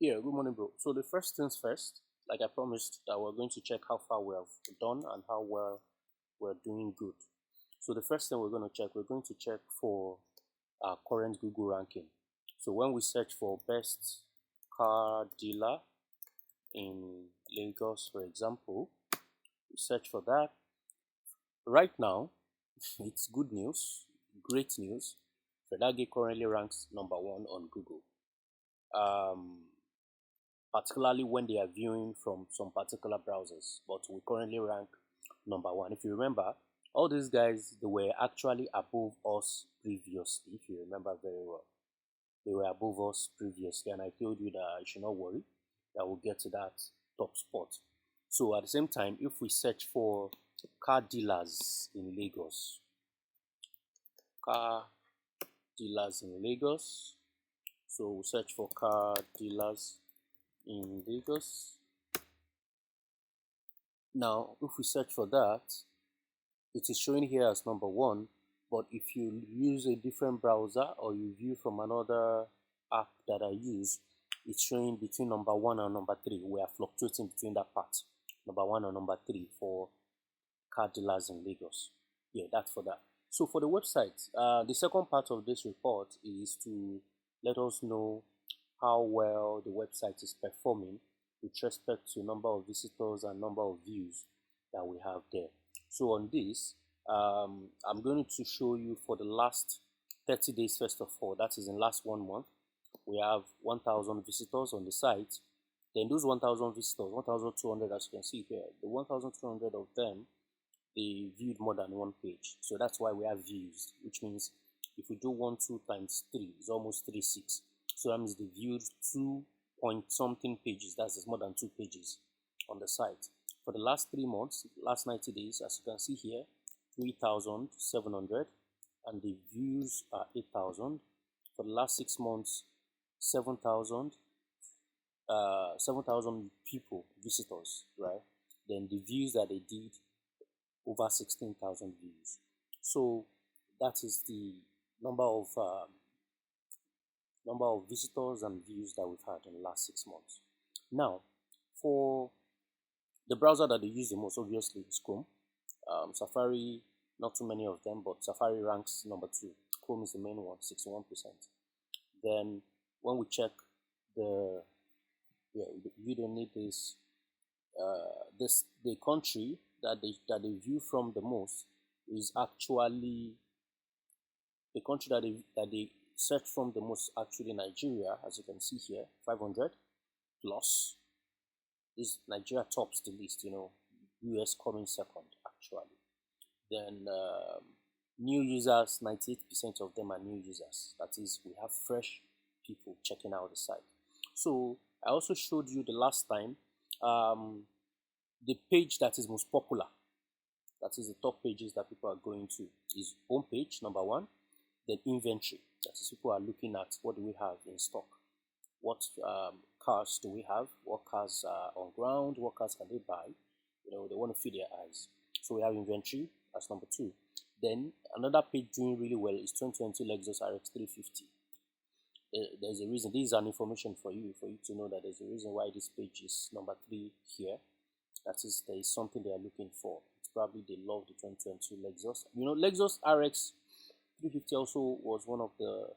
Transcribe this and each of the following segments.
Yeah, good morning, bro. So the first things first, like I promised, that we're going to check how far we have done and how well we're doing good. So the first thing we're going to check for our current Google ranking. So when we search for best car dealer in Lagos, for example, we search for that. Right now, it's good news, great news. Fredaghe currently ranks number one on Google. Um, Particularly when they are viewing from some particular browsers. But we currently rank number one. If you remember, all these guys they were actually above us previously. If you remember very well, they were above us previously, and I told you that I should not worry that we'll get to that top spot. So at the same time, if we search for car dealers in Lagos, car dealers in Lagos. So we search for car dealers in Lagos. Now, if we search for that, it is showing here as number one. But if you use a different browser or you view from another app that I use, it's showing between number one and number three. We are fluctuating between that part, number one and number three for car dealers in Lagos. Yeah, that's for that. So for the website, the second part of this report is to let us know how well the website is performing with respect to number of visitors and number of views that we have there. So on this, I'm going to show you for the last 30 days first of all, that is in last 1 month. We have 1,000 visitors on the site. Then those 1,000 visitors, 1,200 as you can see here, the 1,200 of them, they viewed more than one page. So that's why we have views, which means if we do 1 2 times 3, it's almost 3 6. So that means they viewed 2 point something pages. That's more than 2 pages on the site. For the last 3 months, last 90 days, as you can see here, 3,700, and the views are 8,000. For the last 6 months, 7,000, 7,000 people, visitors, right? Then the views that they did, over 16,000 views. So that is the number of visitors and views that we've had in the last 6 months. Now, for the browser that they use the most, obviously, is Chrome. Safari, not too many of them, but Safari ranks number two. Chrome is the main one, 61%. Then when we check the, yeah, you don't need this. The country that they view from the most is actually the country that they search from the most, actually Nigeria, as you can see here, 500 plus. This Nigeria tops the list, US coming second actually. Then new users, 98% of them are new users. That is, we have fresh people checking out the site. So I also showed you the last time the page that is most popular, that is the top pages that people are going to, is homepage, number one. Then inventory, that is people are looking at what do we have in stock, what cars do we have, what cars are on ground, what cars can they buy, they want to feed their eyes. So we have inventory as number two. Then another page doing really well is 2020 Lexus RX 350. There's a reason. This is an information for you to know that there's a reason why this page is number three here. That is, there is something they are looking for. It's probably they love the 2022 Lexus. Lexus RX 350 also was one of the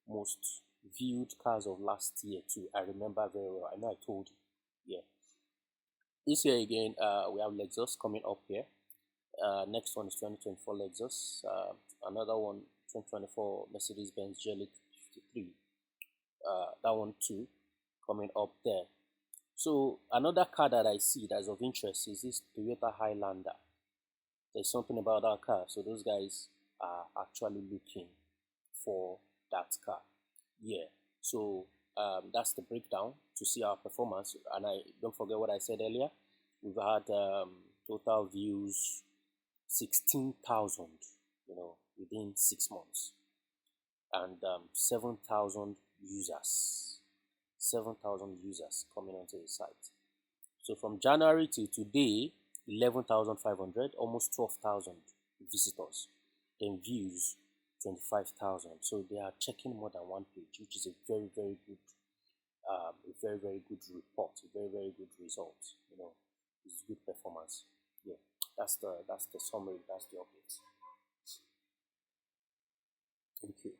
most viewed cars of last year too. I remember very well. I know I told you. Yeah. This year again, we have Lexus coming up here. Next one is 2024 Lexus. Another one, 2024 Mercedes-Benz GLE 53. That one too, coming up there. So another car that I see that is of interest is this Toyota Highlander. There's something about that car, so those guys are actually looking for that car. Yeah. So that's the breakdown to see our performance. And I don't forget what I said earlier. We've had total views 16,000, within 6 months, and 7,000 users. 7,000 users coming onto the site. So from January to today, 11,500, almost 12,000 visitors. Then views, 25,000. So they are checking more than one page, which is a very, very good very good report, a very good result. You know, it's good performance. Yeah, that's the summary. That's the update. Thank you.